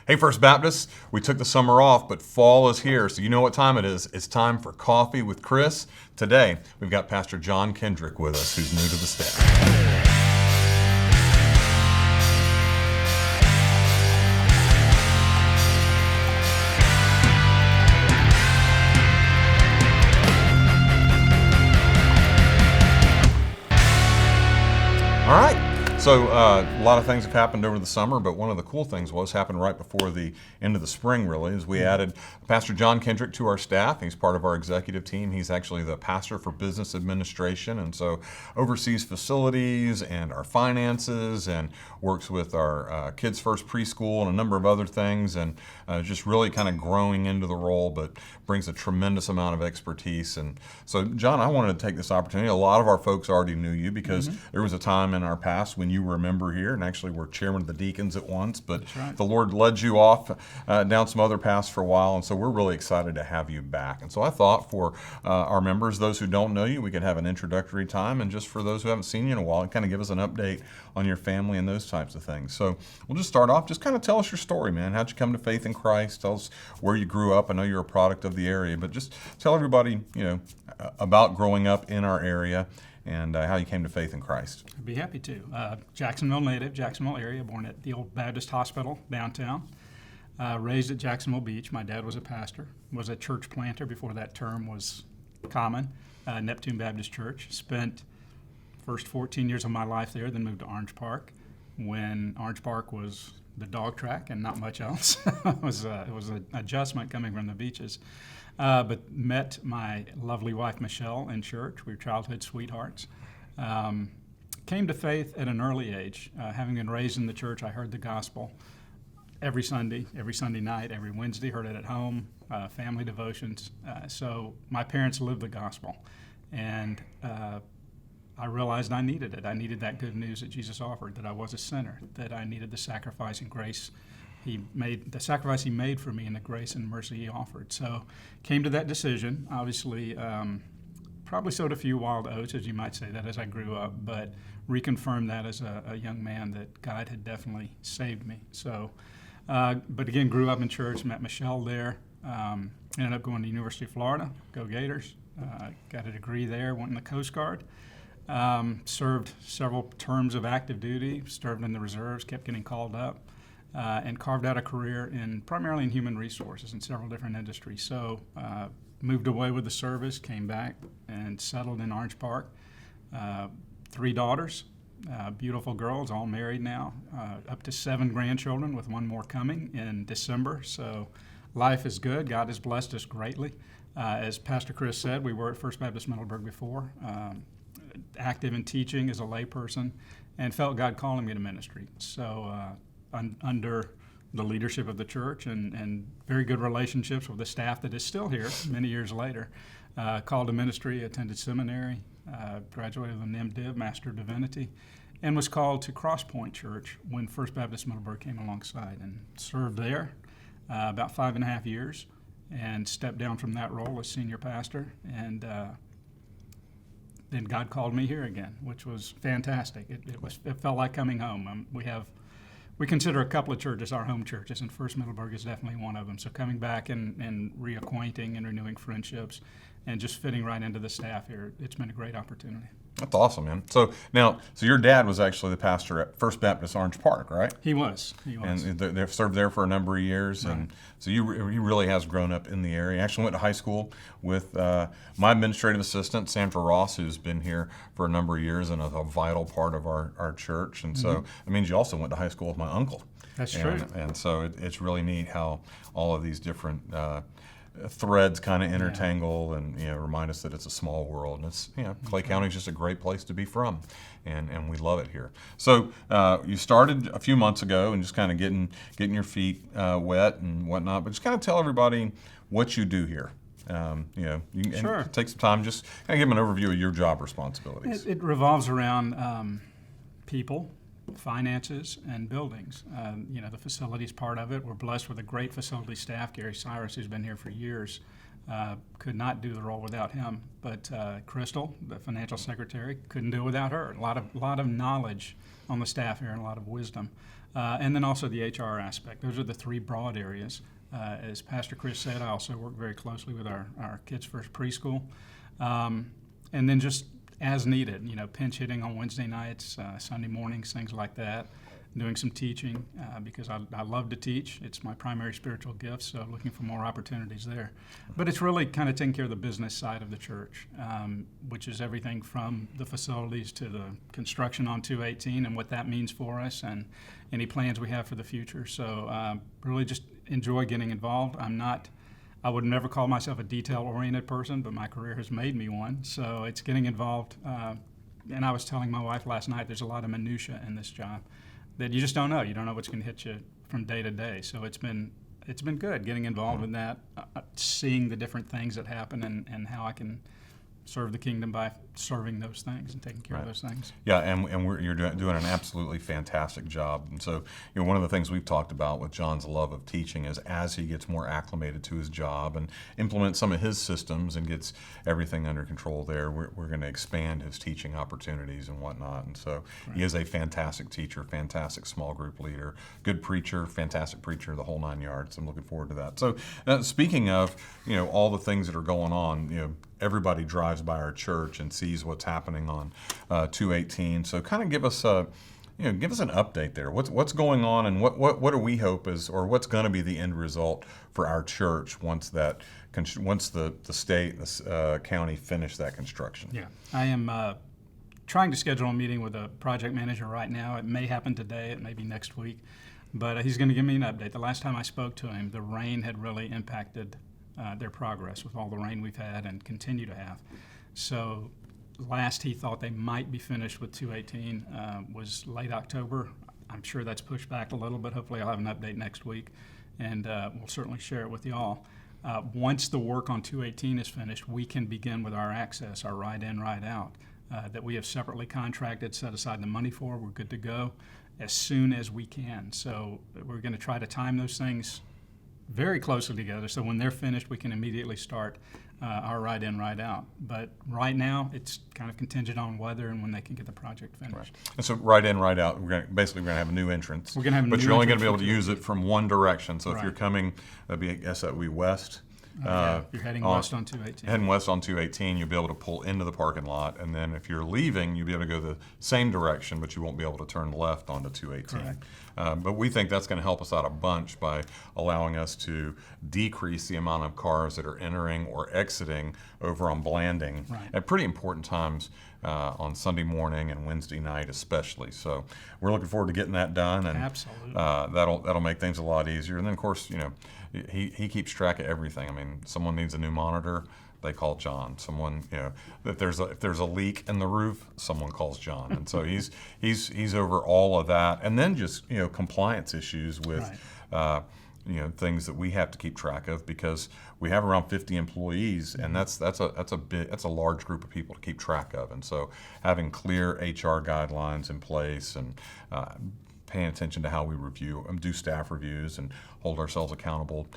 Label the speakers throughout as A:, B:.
A: Hey, First Baptist, we took the summer off, but fall is here, so you know what time it is. It's time for Coffee with Chris. Today, we've got Pastor Jon Kendrick with us, who's new to the staff. All right. So a lot of things have happened over the summer, but one of the cool things happened right before the end of the spring, really, is we added Pastor Jon Kendrick to our staff. He's part of our executive team. He's actually the pastor for business administration, and so oversees facilities and our finances and works with our Kids First Preschool and a number of other things, and just really kind of growing into the role, but brings a tremendous amount of expertise. And so, Jon, I wanted to take this opportunity. A lot of our folks already knew you because there was a time in our past when you were a member here, and actually were chairman of the deacons at once, but the Lord led you off down some other paths for a while, and so we're really excited to have you back. And so I thought for our members, those who don't know you, we could have an introductory time, and just for those who haven't seen you in a while, kind of give us an update on your family and those types of things. So we'll just start off, just kind of tell us your story, man. How'd you come to faith in Christ? Tell us where you grew up. I know you're a product of the area, but just tell everybody, about growing up in our area and how you came to faith in Christ.
B: I'd be happy to. Jacksonville native, Jacksonville area, born at the old Baptist Hospital downtown. Raised at Jacksonville Beach. My dad was a pastor, was a church planter before that term was common, Neptune Baptist Church. Spent first 14 years of my life there, then moved to Orange Park when Orange Park was the dog track and not much else. It was an adjustment coming from the beaches. But met my lovely wife, Michelle, in church. We were childhood sweethearts. Came to faith at an early age. Having been raised in the church, I heard the gospel every Sunday night, every Wednesday, heard it at home, family devotions. So my parents lived the gospel. And I realized I needed it. I needed that good news that Jesus offered, that I was a sinner, that I needed the sacrifice and grace the sacrifice he made for me and the grace and mercy he offered. So came to that decision. Obviously, probably sowed a few wild oats, as you might say that, as I grew up, but reconfirmed that as a young man that God had definitely saved me. So, but again, grew up in church, met Michelle there, ended up going to University of Florida, go Gators, got a degree there, went in the Coast Guard, served several terms of active duty, served in the reserves, kept getting called up. And carved out a career primarily in human resources in several different industries. So moved away with the service, came back and settled in Orange Park. 3 daughters, beautiful girls, all married now, up to 7 grandchildren with one more coming in December. So life is good. God has blessed us greatly. As Pastor Chris said, we were at First Baptist Middleburg before, active in teaching as a layperson, and felt God calling me to ministry. So under the leadership of the church and very good relationships with the staff that is still here many years later. Called to ministry, attended seminary, graduated with an MDiv, Master of Divinity, and was called to Cross Point Church when First Baptist Middleburg came alongside and served there about 5.5 years and stepped down from that role as senior pastor. And then God called me here again, which was fantastic. It felt like coming home. We consider a couple of churches our home churches, and First Middleburg is definitely one of them. So coming back and reacquainting and renewing friendships and just fitting right into the staff here, it's been a great opportunity.
A: That's awesome, man. So your dad was actually the pastor at First Baptist Orange Park, right?
B: He was.
A: And they've served there for a number of years, right. And so he really has grown up in the area. He actually went to high school with my administrative assistant, Sandra Ross, who's been here for a number of years and a vital part of our church. And so that means you also went to high school with my uncle.
B: That's true.
A: And so it's really neat how all of these different threads kind of intertangle and remind us that it's a small world. And it's Clay County is just a great place to be from, and we love it here. So you started a few months ago and just kind of getting your feet wet and whatnot. But just kind of tell everybody what you do here. You can
B: Sure.
A: take some time, just kind of give them an overview of your job responsibilities.
B: It revolves around people, finances, and buildings. The facilities part of it. We're blessed with a great facility staff. Gary Cyrus, who's been here for years, could not do the role without him. But Crystal, the financial secretary, couldn't do it without her. A lot of knowledge on the staff here and a lot of wisdom. and then also the HR aspect. Those are the three broad areas. As Pastor Chris said, I also work very closely with our Kids First Preschool. And then just as needed, pinch hitting on Wednesday nights, Sunday mornings, things like that. Doing some teaching because I love to teach. It's my primary spiritual gift, so looking for more opportunities there. But it's really kind of taking care of the business side of the church, which is everything from the facilities to the construction on 218 and what that means for us and any plans we have for the future. So really just enjoy getting involved. I would never call myself a detail-oriented person, but my career has made me one. So it's getting involved. And I was telling my wife last night, there's a lot of minutia in this job that you just don't know. You don't know what's going to hit you from day to day. So it's been good getting involved in that, seeing the different things that happen and how I can serve the kingdom by serving those things and taking care of those things.
A: Yeah, and you're doing an absolutely fantastic job. And so, one of the things we've talked about with Jon's love of teaching is as he gets more acclimated to his job and implements some of his systems and gets everything under control there, we're going to expand his teaching opportunities and whatnot. And so he is a fantastic teacher, fantastic small group leader, good preacher, fantastic preacher, the whole 9 yards. I'm looking forward to that. So speaking of, all the things that are going on, everybody drives by our church and sees what's happening on 218. So kind of give us an update there. What's going on, and what do we hope is, or what's going to be the end result for our church once the state, the county finish that construction?
B: Yeah, I am trying to schedule a meeting with a project manager right now. It may happen today. It may be next week, but he's going to give me an update. The last time I spoke to him, the rain had really impacted their progress with all the rain we've had and continue to have. So last he thought they might be finished with 218 was late October. I'm sure that's pushed back a little, but hopefully I'll have an update next week, and we'll certainly share it with you all. Once the work on 218 is finished, we can begin with our access, our ride in, ride out, that we have separately contracted, set aside the money for. We're good to go as soon as we can. So we're going to try to time those things very closely together, so when they're finished, we can immediately start our ride in, ride out. But right now, it's kind of contingent on weather and when they can get the project finished.
A: Right. And so ride in, ride out, we're going to have a new entrance.
B: We're going to have a
A: but
B: new
A: you're only going
B: entrance
A: to be able to use it from one direction. So if
B: Right.
A: you're coming, that'd be, I guess that would be west.
B: You're heading west on 218.
A: Heading west on 218, you'll be able to pull into the parking lot, and then if you're leaving, you'll be able to go the same direction, but you won't be able to turn left onto 218.
B: Correct.
A: But we think that's going to help us out a bunch by allowing us to decrease the amount of cars that are entering or exiting over on Blanding
B: Right.
A: at pretty important times on Sunday morning and Wednesday night especially. So we're looking forward to getting that done, and
B: Absolutely.
A: that'll make things a lot easier. And then of course, he keeps track of everything. I mean, someone needs a new monitor, they call Jon. Someone, if there's a leak in the roof, someone calls Jon. And so he's over all of that. And then just compliance issues with
B: Right.
A: Things that we have to keep track of, because we have around 50 employees, and that's a large group of people to keep track of. And so having clear HR guidelines in place and paying attention to how we do staff reviews and hold ourselves accountable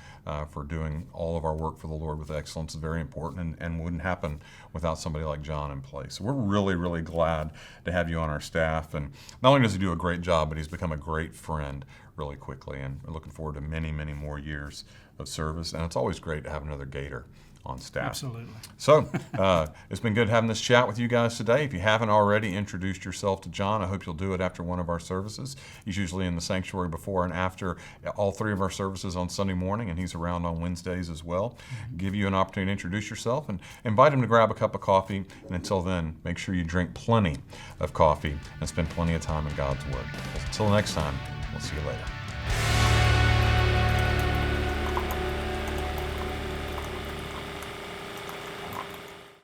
A: for doing all of our work for the Lord with excellence is very important, and wouldn't happen without somebody like Jon in place. So we're really, really glad to have you on our staff. And not only does he do a great job, but he's become a great friend really quickly. And we're looking forward to many, many more years of service. And it's always great to have another Gator on staff.
B: Absolutely.
A: So it's been good having this chat with you guys today. If you haven't already introduced yourself to Jon, I hope you'll do it after one of our services. He's usually in the sanctuary before and after all three of our services on Sunday morning, and he's around on Wednesdays as well. Mm-hmm. Give you an opportunity to introduce yourself and invite him to grab a cup of coffee. And until then, make sure you drink plenty of coffee and spend plenty of time in God's Word. Until next time, we'll see you later.